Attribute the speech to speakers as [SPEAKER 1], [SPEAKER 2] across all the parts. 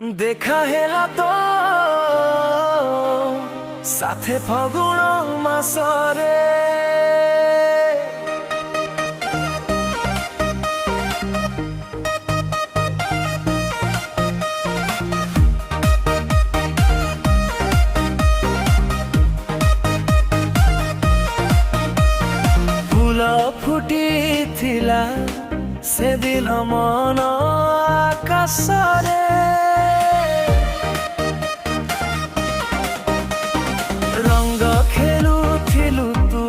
[SPEAKER 1] देखा हेला तो साथे फगुण मासरे फूल फुटी थिला से दिल मन आकाशरे रंग खेलुथिलु तू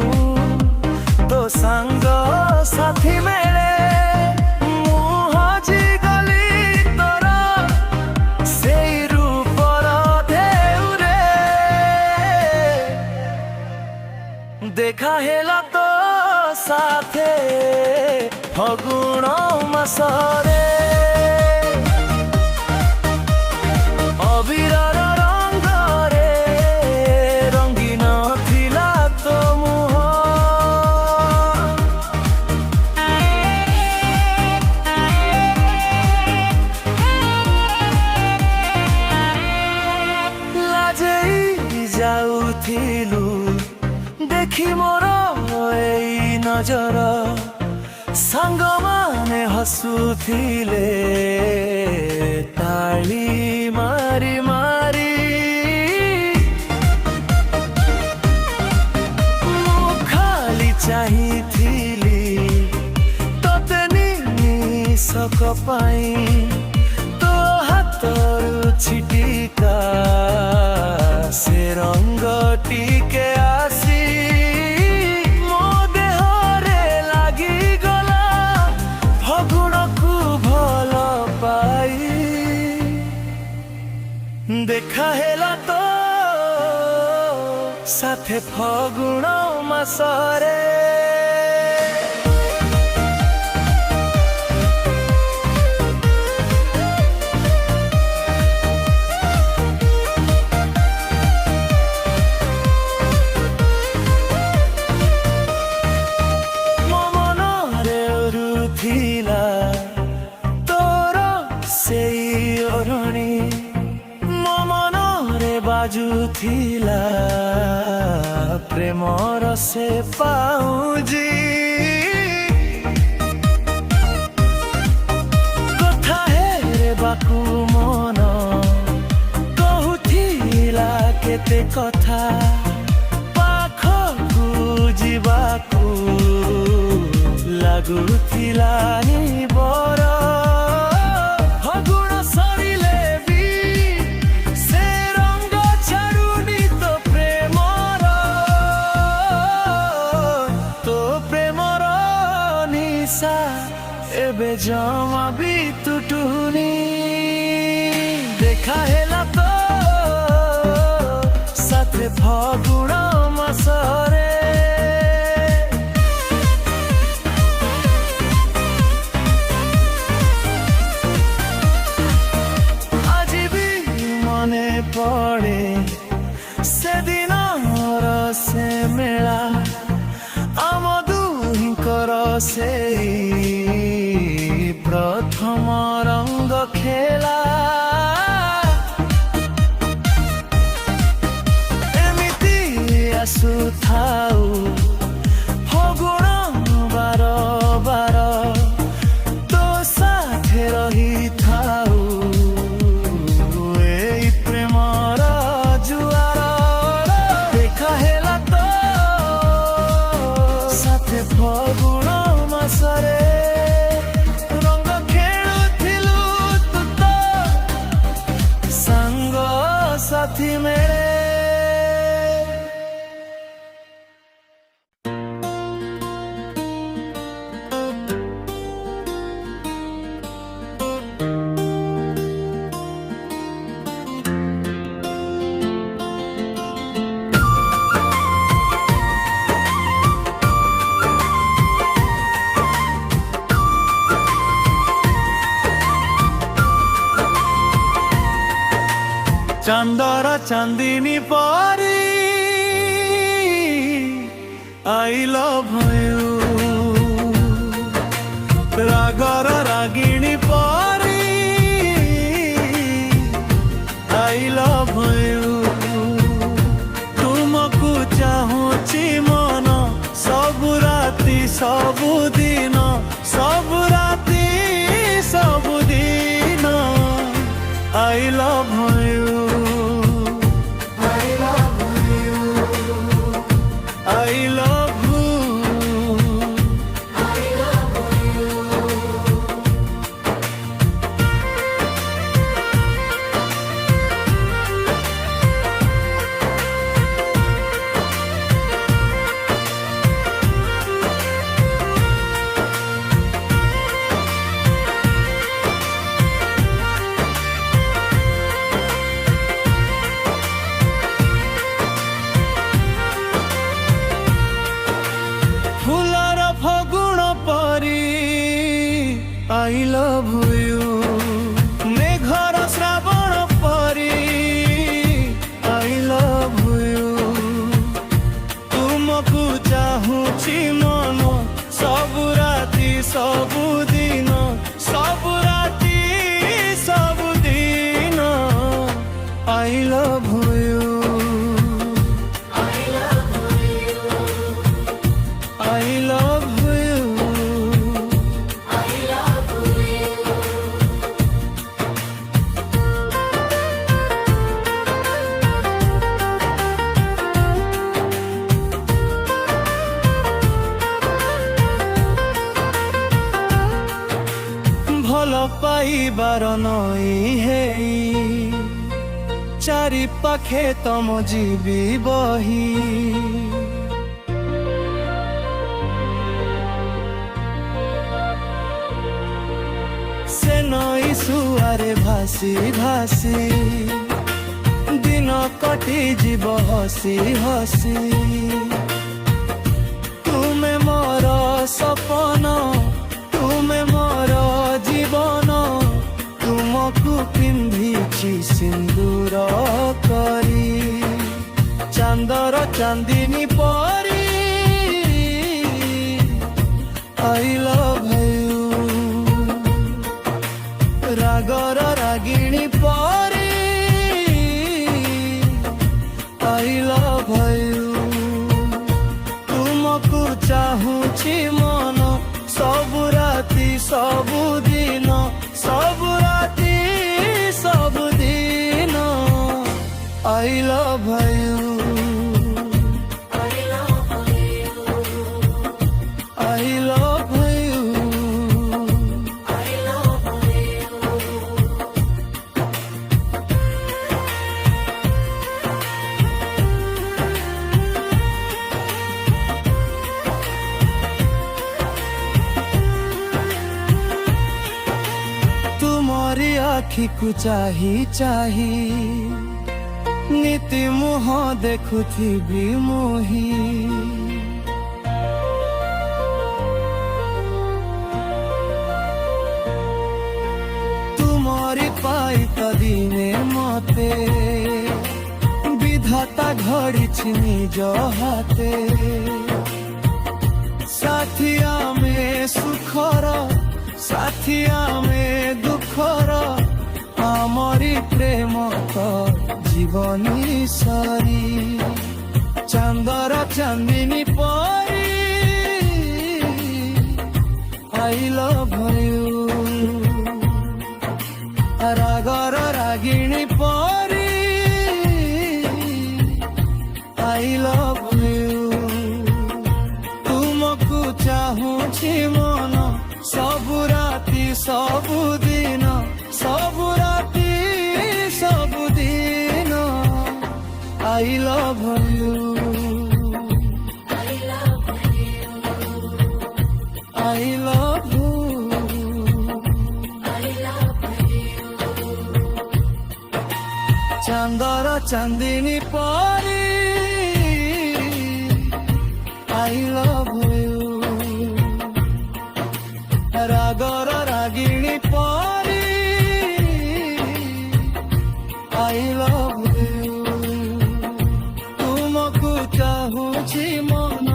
[SPEAKER 1] तो सांग साथी मेरे मुहजी गली तोर से रूपर ढेउरे देखा हेला तो साथे फगुण मासरे अबीरर रंगरे रंगीन थिला तो मुह लाजेई जाउथिलु देखी मोर एई नजर सांग माने हसुथिले ताली मारी मारी मु खाली चाहिथिली तोते निसक पाई तो हाथरु छिटिका से रंग टिके आसी मो देहरे लागी गला फगुण को भल पाई देखा हेला तो साथे फगुण मासरे बाजुथिला प्रेमर से पाउजी कथा हेरे बाकु मन कहूथिला केते कथा पाखकु जीवाकु लागुथिला निबर एबे जमा भी टुटुनी देखा हेला तो साथे फगुण मासरे आज भी मने पड़े से दिन से मेला आम दुहिंकर से प्रथम रंग खेला एमिति आसुथाउ फगुण बार बार तो साथे रही थाउ एई प्रेमर जुआर देखा हेला तो साथे फगुण मासरे साथी मेरे चांदर चांदिनी परी आई लव यू रागर रागिणी परी I love you. I love you. I love you. I love you. ফুলার ফগুণ পরি I love you. মেঘর শ্রাবণ পরি I love you. তুমকু চাহুছি মন সবু রাতি ସବୁଦିନ ସବୁ ରାତି ସବୁଦିନ I love you. I love you. I love you. I love you. ଭଲ ପାଇବାର ନଈ ହେଇ ଚାରି ପାଖେ ତମ ଯିବି ବହି ସେ ନଈ ସୁଆରେ ଭାସି ଭାସି ଦିନ କଟିଯିବ ହସି ହସି ତୁମେ ମୋର ସପନ ତୁମେ ମୋର ଜୀବନ ତୁମକୁ ପିନ୍ଧିଛି ସିନ୍ଦୁର କରି ଚାନ୍ଦର ଚାନ୍ଦିନୀ ପରି I love you. ରାଗର ରାଗିଣୀ ପରି I love you. ତୁମକୁ ଚାହୁଁଛି ମନ ସବୁ ରାତି ସବୁଦିନ ସବୁ ରାତି ସବୁଦିନ I love you. I love you. I love you. I love you. तुम्हारी आँखी को चाही चाही नीति मुह देखुथिबी मोही तुम्हारी पाई तो दिने मते विधाता घड़िछि निज हाथे साथिया में सुखर साथिया में दुखर आमरी प्रेम तो जीवनी सारी चांदर चांदिनी परी I love you. रागर रागिणी परी I love you. तुमको चाहुछि मन सबु राति सबुदिन सबु राति सबुदिन I love you. I love you. I love you. I love you. Chandar Chandini परी I love you. रागर रागिणी परी I love you. तुमको चाहुछि मन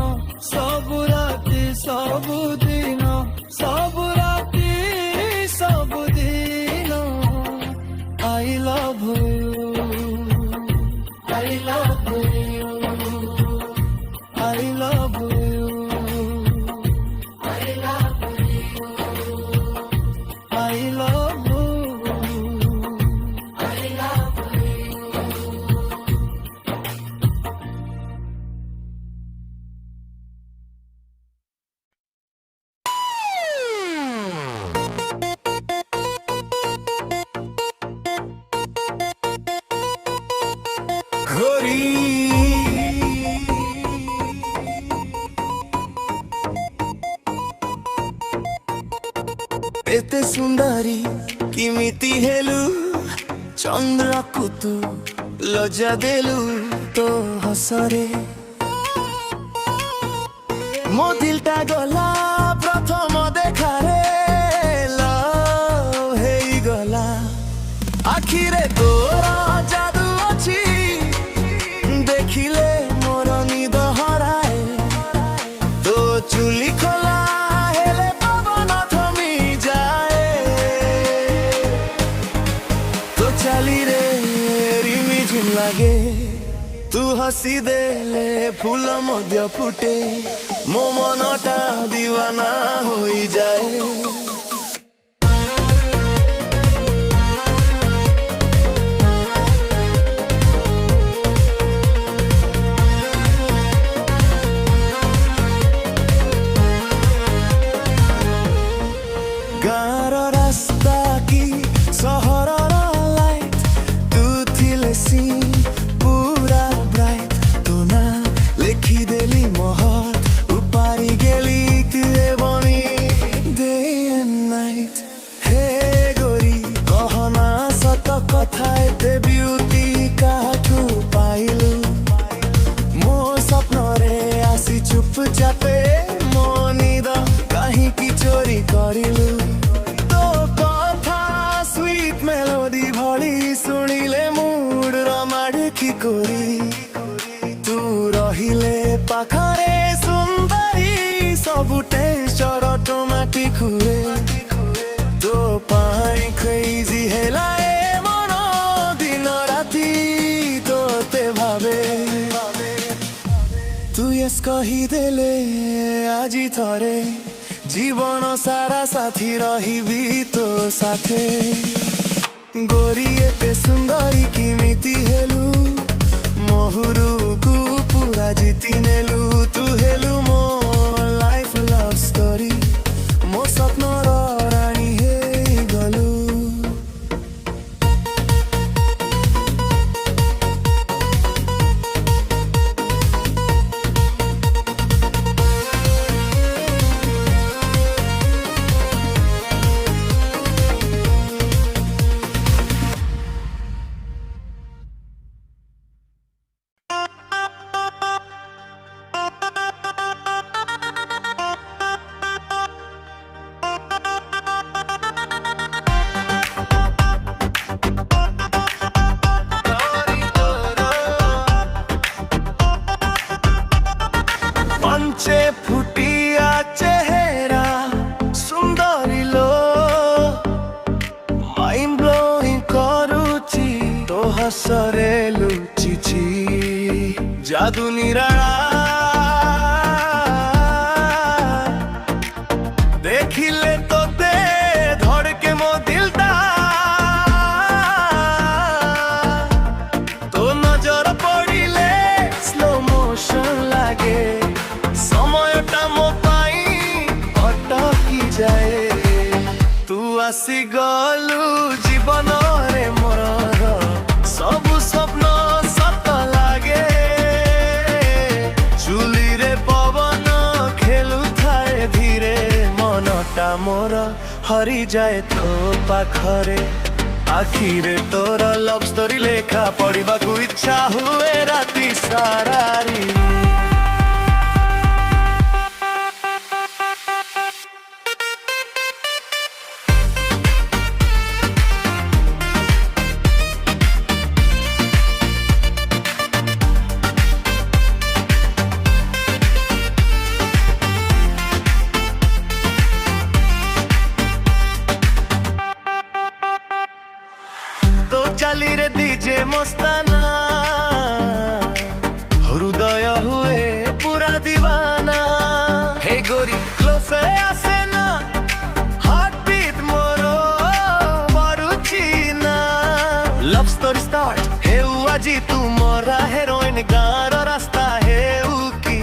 [SPEAKER 1] सबु राति सबुदिन सबु राति सबुदिन I love you. I love you. I love you. I love you. I love you. गोरी एते सुंदरी किमिति हेलु चंद्रकु तू लज्जा देलु तो हसरे मो दिलटा गला प्रथम देखारे लव हेई गला आखिरे तोरा जादू अछि देखिले मोर निद हराए तो चुली खोला हेले पवन थमी जाए तो चली रे रिमी झुम लागे तू हसी देले फूल मध्य फुटे मो मनटा दीवाना होई जाए गाँर रास्ता की सहरर लाइट तू थिले सीन पूरा ब्राइट तो ना लिखी देली मोहर उपारी गेली तुए बनी डे एंड नाइट हे गोरी कहना सत कथा एते ब्यूटी काठू पाइलु मो स्वप्न रे आसी चुप चापे मो निद कहीं की चोरी करिलु तो कथा स्वीट मेलोडी भली सुनिले मूड रोमांटिक कोरी तू रहिले पाखरे सुंदरी सबु टेंशन ऑटोमेटिक हुए तो पाई क्रेजी हेलाए मन दिन राती तो ते भावे तू यस कही देले आजी थरे जीवन सारा साथी रहिबी तो साथे गोरी एते सुंदरी किमिति हेलु मोहुरु को पूरा जीती नेलु तू हेलु मो लाइफ लव स्टोरी मो स्वप्न रानी हे गलु पंचे फुटिया चेहरा सुंदरी लो माइंड ब्लोइंग करूची तो हसरे लुचिची जादू निराळा देखिले तो दे धड़के मो दिलटा तो नजर पड़िले स्लो मोशन लागे समयटा मो पाई अटकी जाए तू आसी गलु जीवन रे मोर सबु स्वप्न सत लागे चुली रे पवन खेलु थाए धीरे मनटा मोर हरि जाए तो पाखरे आखिरे तोर लव स्टोरी लेखा पढ़िबा को इच्छा हुए राती सारा री चली रे दीजे मस्ताना हृदय हुए पूरा दीवाना हे गोरी क्लोज आसे ना हार्ट बीट मोरो बरुची ना लव स्टोरी स्टार्ट हे आजी तू मोरा हेरोइन गार रास्ता हे उकी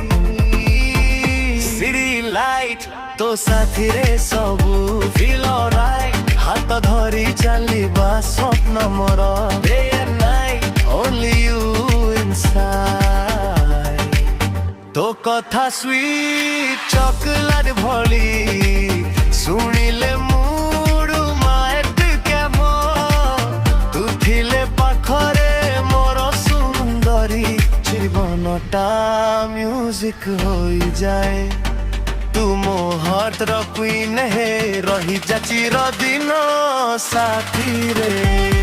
[SPEAKER 1] सिटी लाइट तो साथी रे सबू फील ऑलराइट हाथ धरी चलिबा स्वप्न more day and night only you in कथा स्वीट चॉकलेट भली शुणिले मूड माएट केम तू थिले पाखरे मोर सुंदरी जीवनटा म्यूजिक हो जाए तू मो हार्ट रो क्वीन है रही जा चिरदिन साथी रे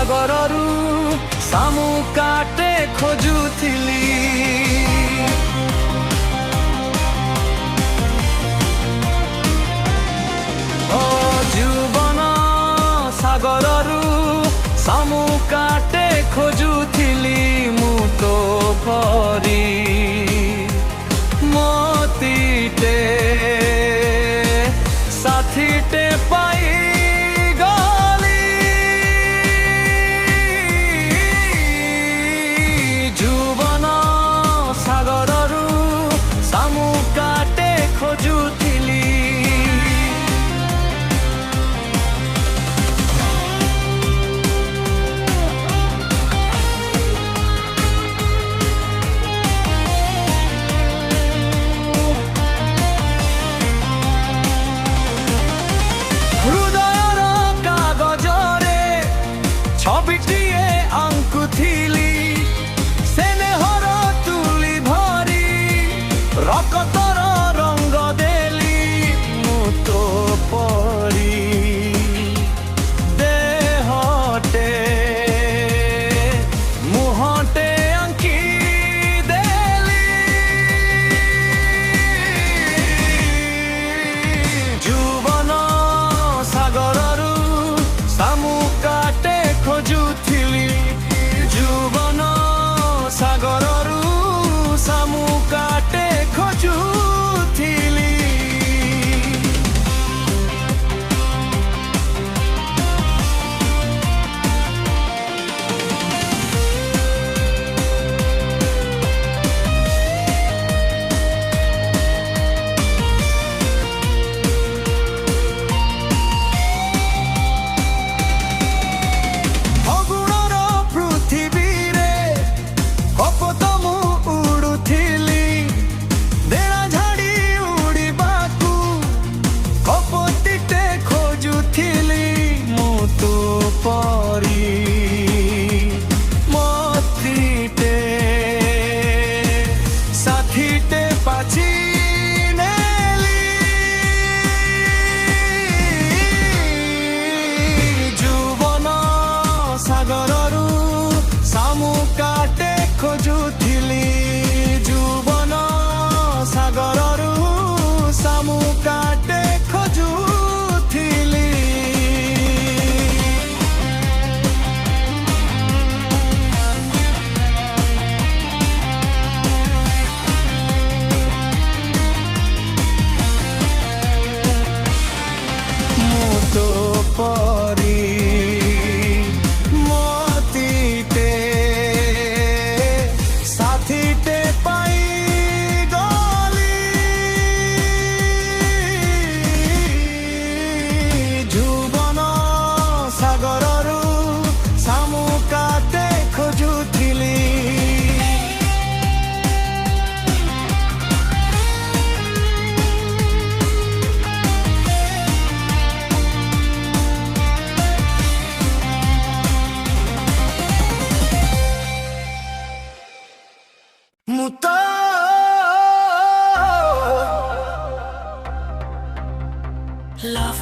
[SPEAKER 1] ସାଗରରୁ ଶାମୁକାଟେ ଖୋଜୁଥିଲି ଓ ଜୀବନ ସାଗରରୁ ଶାମୁକାଟେ ଖୋଜୁଥିଲି ମୁଁ ତୋ ପରି ମୋତିଟେ ସାଥୀଟେ ପାଇ ছবিটিয়ে আঙ্কুথিলি স্নেহর তুলি ভরি রকতর রঙ্গ দেলি মু তো পরি দেহটে মুহটে আঙ্কি দেলি যুবন সাগররু শামুকাଟେ ଖୋଜୁଥିଲି ଯୁବନ ସାଗରରୁ ଶାମୁକାଟେ ଖୋଜୁଥିଲି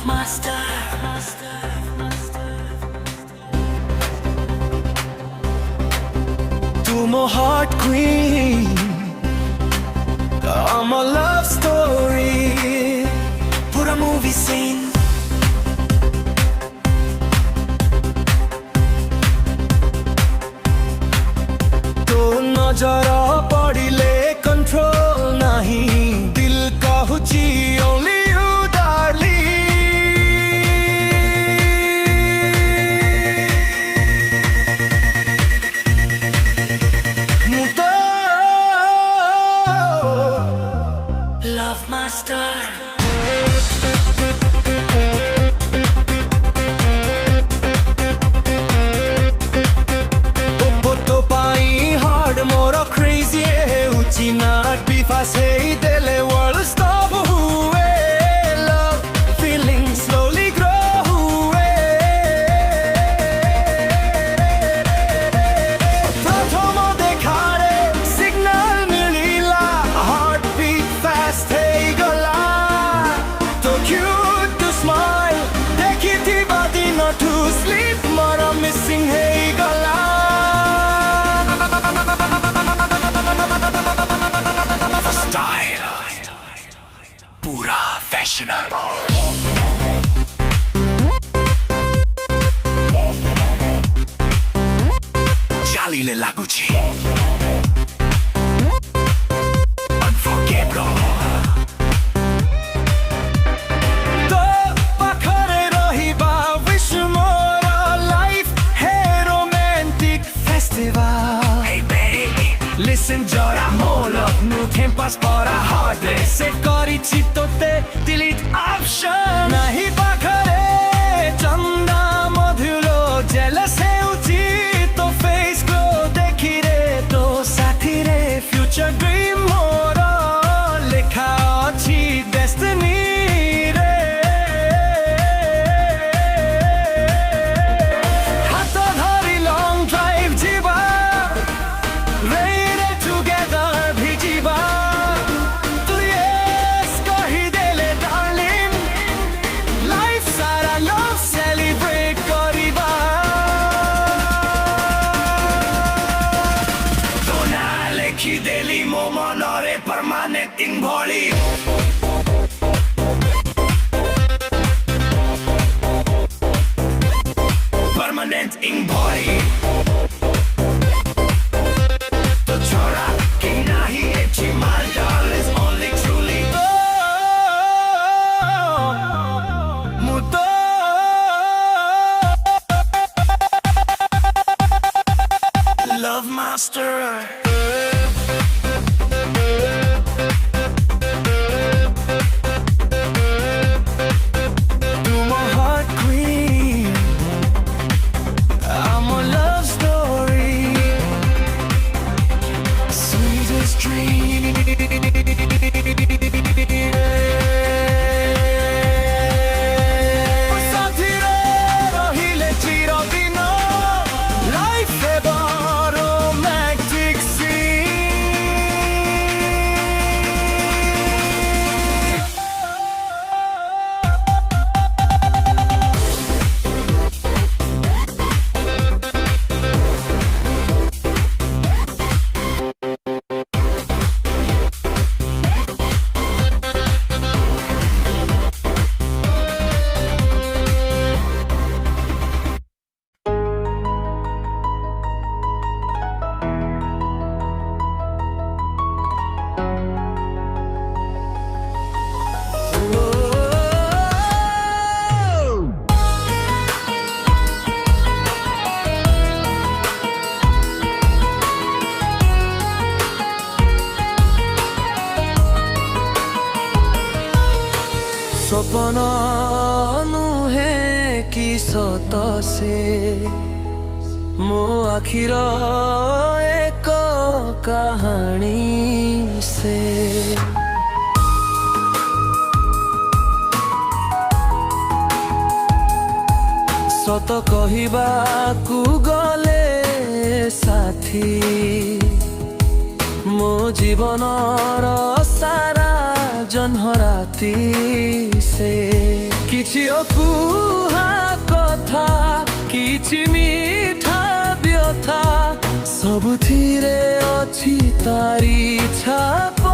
[SPEAKER 1] Master. To my heart queen, I'm a love story, put a movie scene. तो नजर पड़िले कंट्रोल नहीं, दिल कहूची only you darling. Love Master. Oppo pai hard mora crazy hai uchi not be fast hey dele world stop huए love feeling slowly grow huए प्रथम देखा रे signal मिलिला heart beat fast hey gala तो cute to smile देखी थी बाती not to sleep mara missing hey gala style पूरा fashionable चालीले लागुची unforgettable तो पाखरे रहिबा wish मोरा life है romantic festival hey baby listen जरा मोल nu tempas para hard set गरिछि तोते delete option नहीं पाखरे चंदा मधुरो jealous हेउछि तो face glow देखि रे तो साथी रे future dream मोरा लेखा अछि destiny रे हाथ धरि long drive जिबा rain together भिजिबा तू yes कहि देले darling life सारा love celebrate करिबा तो ना लेखि देली मो मनरे permanent in भଳି permanent in body तो छोरा कि नहीं एची माल डाल is only truly मुतो Love Master. To my heart queen, I'm a love story, sweetest dream. साथी रे रहिले चिरदिन, life ever romantic सपना नुहे कि सत से मो आखिर एक कहानी से सत कहबाकू गले साथी मो जीवन सारा जन्म राति से କିଛି ଅକୁହା କଥା କିଛି ମିଠା ବ୍ୟଥା ସବୁଥିରେ ଅଛି ତାରି ଛାପ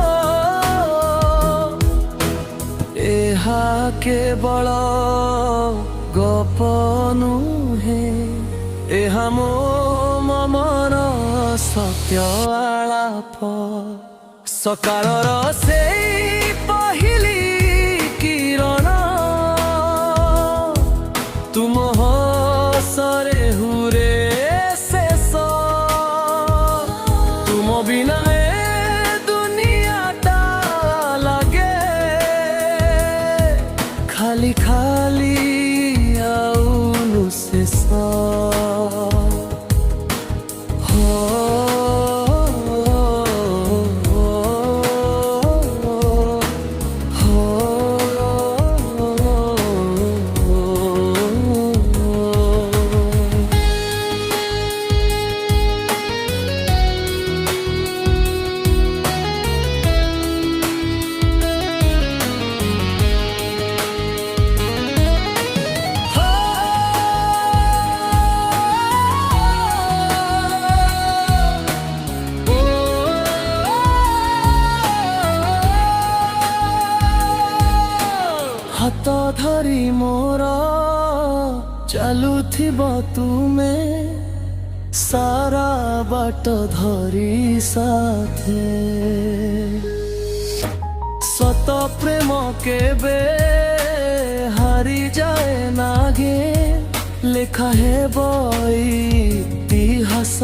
[SPEAKER 1] ଏହା କେବଳ ଗପ ନୁହେଁ ଏହା ମୋ ମନର ସତ୍ୟ ଆଳାପ ସକାଳର ସେଇ ପହିଲି କିରଣ ତୁମ ହସରେ ହୁରେ ଶେଷ ତୁମ ବିନା ଏ ଦୁନିଆଟା ଲାଗେ ଖାଲି ଖାଲି ଆଉନୁ ଶେଷ ହାତ ଧରି ମୋର ଚାଲୁଥିବ ତୁମେ ସାରା ବାଟ ଧରି ସାଥେ ସତ ପ୍ରେମ କେବେ ହାରିଯାଏ ନାଗେ ଲେଖା ହେବ ଇତିହାସ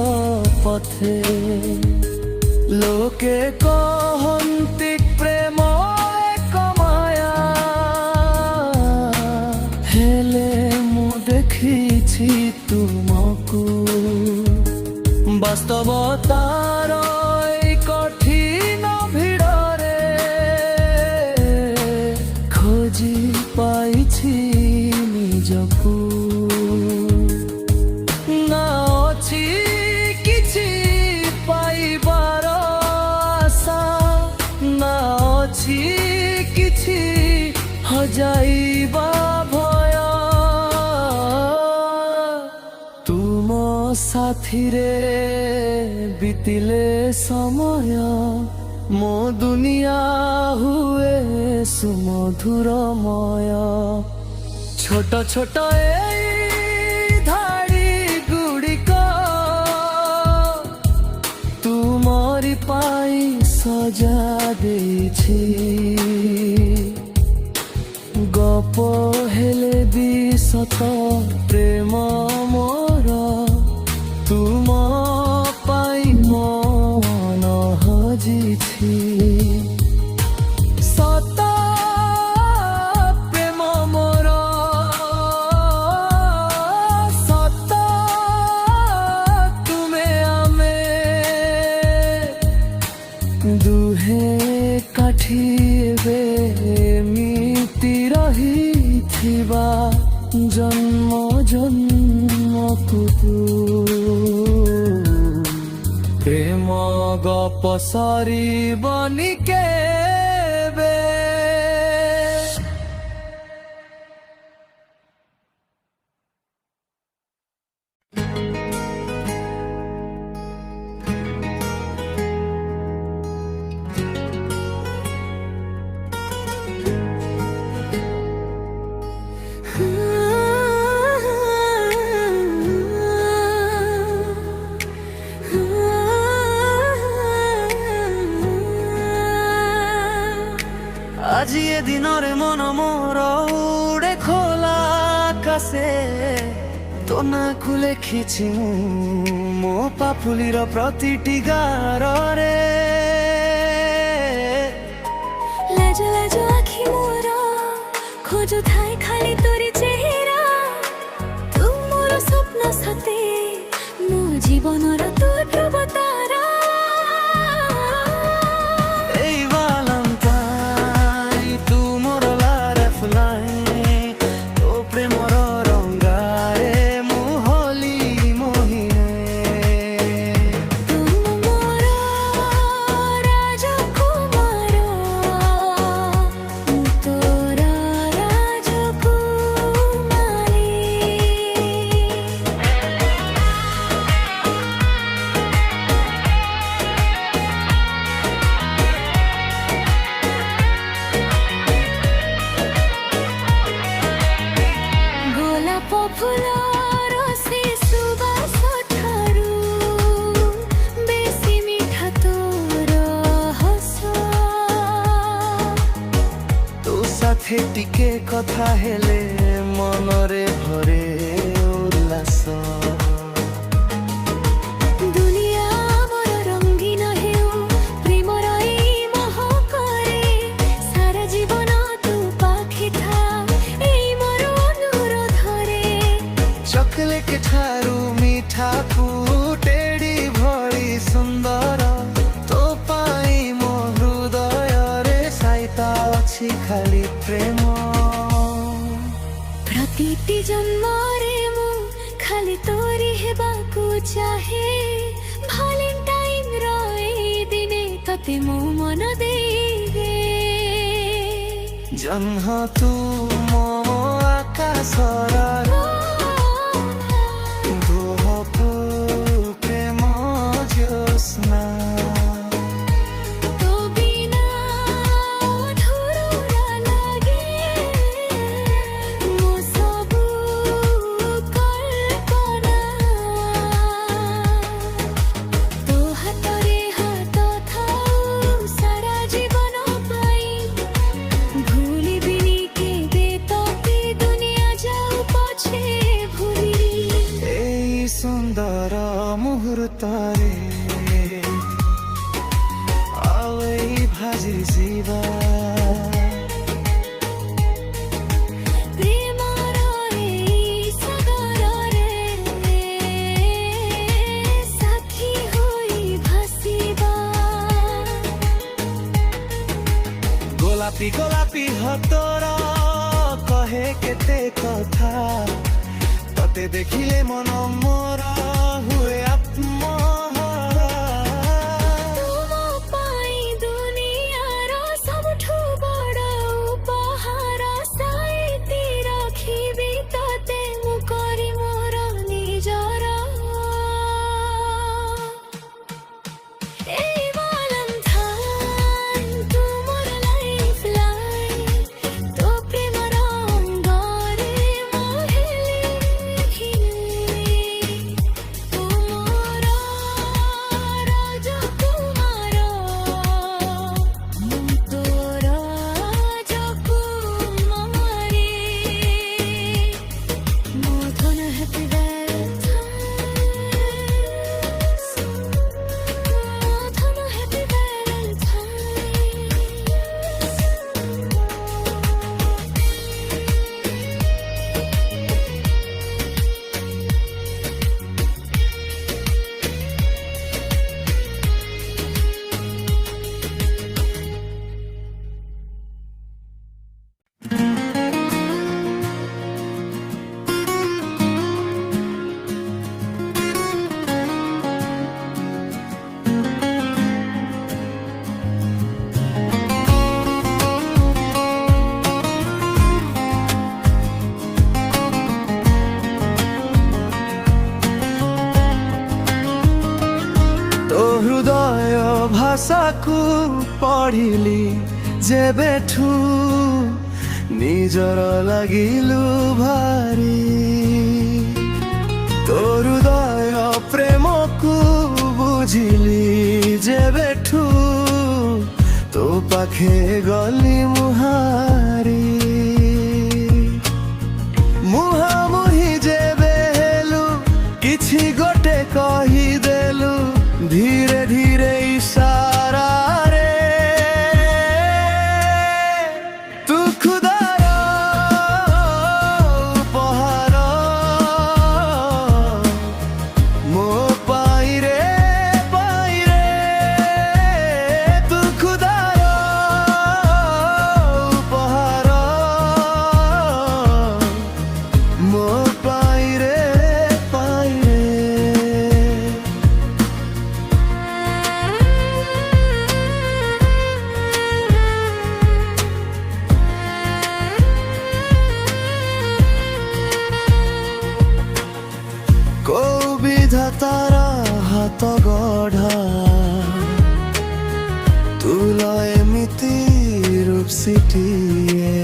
[SPEAKER 1] ପଥେ ଲୋକେ କହନ୍ତି ପ୍ରେମ ଏକ ମାୟା ହେଲେ ମୁଁ ଦେଖିଛି ତୁମକୁ ବାସ୍ତବତାର এই কঠিন ভিড়রে খোঁজি পাইছি নিজକୁ না ଅଛି କିଛି ପାଇବାର ଆଶା ନା ଅଛି କିଛି ହଜାଇବା ଭୟ ତୁମ ସାଥିରେ ବିତିଲେ ସମୟ ମୋ ଦୁନିଆ ହୁଏ ସୁମଧୁରମୟ ଛୋଟ ଛୋଟ ଏଇ ଧାଡ଼ି ଗୁଡ଼ିକ ତୁମରି ପାଇଁ ସଜା ଦେଇଛି ଗପ ହେଲେ ବି ସତ ପ୍ରେମ ମୋର ତୁମ ପାଇଁ ମନ ହଜିଛି ସତ ପ୍ରେମ ମୋର ସତ ତୁମେ ଆମେ ଦୁହେଁ କାଠି ଏବେ ଏମିତି ରହିଥିବା ଜନ୍ମ ଜନ୍ମକୁ ପ୍ରେମ ଗପ ସରିବନି କେବେ আজি এ দিনরে মন মোর উড়ে খোলা আকাশে তো না খুলে খিছি মো পাপুলির প্রতিটি গারে
[SPEAKER 2] লাজ লাজ আখি মোর খোঁজু থাই খালি তোরি চেহারা তু মোর স্বপ্ন সতে মো জীবনর তোর ধ্রুবতারা
[SPEAKER 1] এই বালান্তাই তু মোর লারে ফুলাই তো প্রেমর রঙ্গারে মু হলি মোহিনে
[SPEAKER 2] তু মোর রাজকুমার মু তোর রাজকুমার
[SPEAKER 1] साथे टिके कथा हेले मनरे भरे उल्लास
[SPEAKER 2] दुनिया मोर रंगीन हेउ प्रेमर एई महकरे सारा जीवन तू पाखे था एई मोर अनुरोधरे
[SPEAKER 1] चॉकलेट ठारू मीठा फुटेड़ी भली सुंदर तो पाई मो हृदय रे साइता अछि खाली प्रेम
[SPEAKER 2] प्रतिटी जन्मरे मु खाली तोरी हेबाकू चाहे भ्यालेन्टाइन र एई दिने तते मु मन देगे
[SPEAKER 1] जन्ह तू मो आकाशर दोहपु प्रेम ज्योत्स्ना
[SPEAKER 2] तो बिना अधुरा लागे मो सबु कल्पना तो हातरे हात थाउ सारा जीवन पाई भूलिबिनी केबे तोते दुनिया जाऊ पछे भूली
[SPEAKER 1] एई सुंदर मुहूर्तरे आओ एई भाजी जीवा
[SPEAKER 2] प्रेमर एई सागररे साथी होई भासिबा
[SPEAKER 1] गोलापी गोलापी हतोर कहे केते कथा तते देखिले मन मोर हुए आत्महरा
[SPEAKER 2] तुम पाई दुनियार सबठु बड़ उपहार साइती रखिबी तते मु करी मोर निजर एई valentine तुमर लाइफ लाइन तो प्रेमर अंगरे महेली तुमर राजकुमार तो राजकुमारी मोधन हैप्पी वैलेंटाइन्स मोधन हैप्पी
[SPEAKER 1] तो हृदय भाषा को पढ़िली जेबेठू निजर लागिलु भारी तो हृदय प्रेम को बुझिली जेबेठू तो पाखे गली मुहारी मुहामुही जेबे हेलु किछि गोटे कही देलु धीरे धीरे इशारा रे तू खुदार उपहार मो पाई रे तू खुदार उपहार मो पाई रे বিধাতারা হাত গঢ়া তুলা এমিতি রূপ সিটিয়ে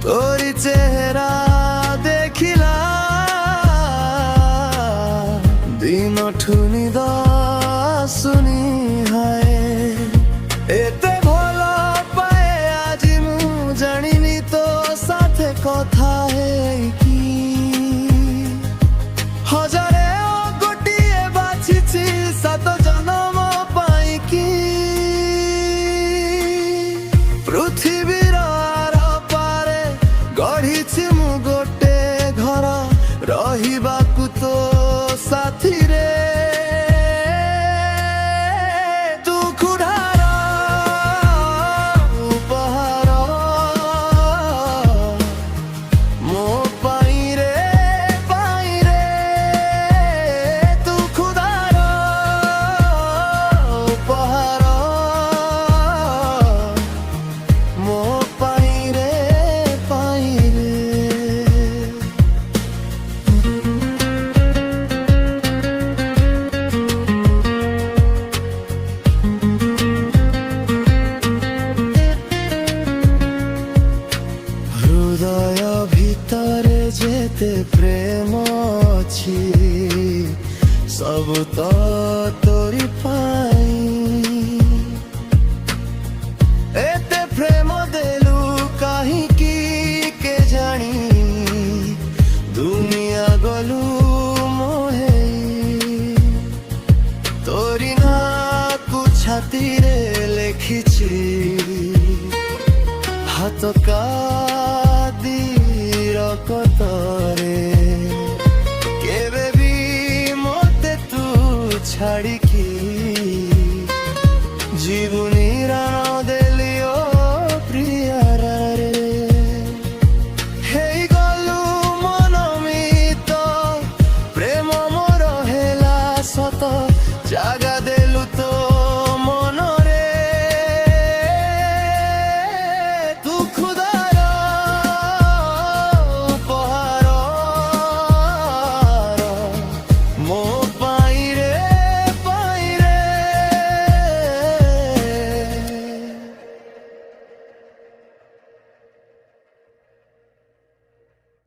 [SPEAKER 1] তোরি চেহারা দেখিলা দিন ঠুনি দাসুনি হায় এতে ভাল পায়ে আজি ପୃଥିବୀର ଆର ପାରେ ଗଢ଼ିଛି ମୁଁ ଗୋଟେ ଘର ରହିବାକୁ ତୋ ସାଥିରେ ତୁ କୁଢ଼ାର ଉପହାର ମୋ ପାଇଁରେ ତୁ ଖୁଦାର ଉପହାର ମୋ ପାଇଁରେ ହୃଦୟ ଭିତରେ ଯେତେ ପ୍ରେମ ଅଛି ସବୁ ତ ତୋରି ପାଇଁ ଏତେ ପ୍ରେମ ଦେଲୁ କାହିଁକି କେଜାଣି ଦୁନିଆ ଗଲୁ ମୋହେଇ ତୋରି ନାଁକୁ ଛାତିରେ ଲେଖିଛି ହାତ କା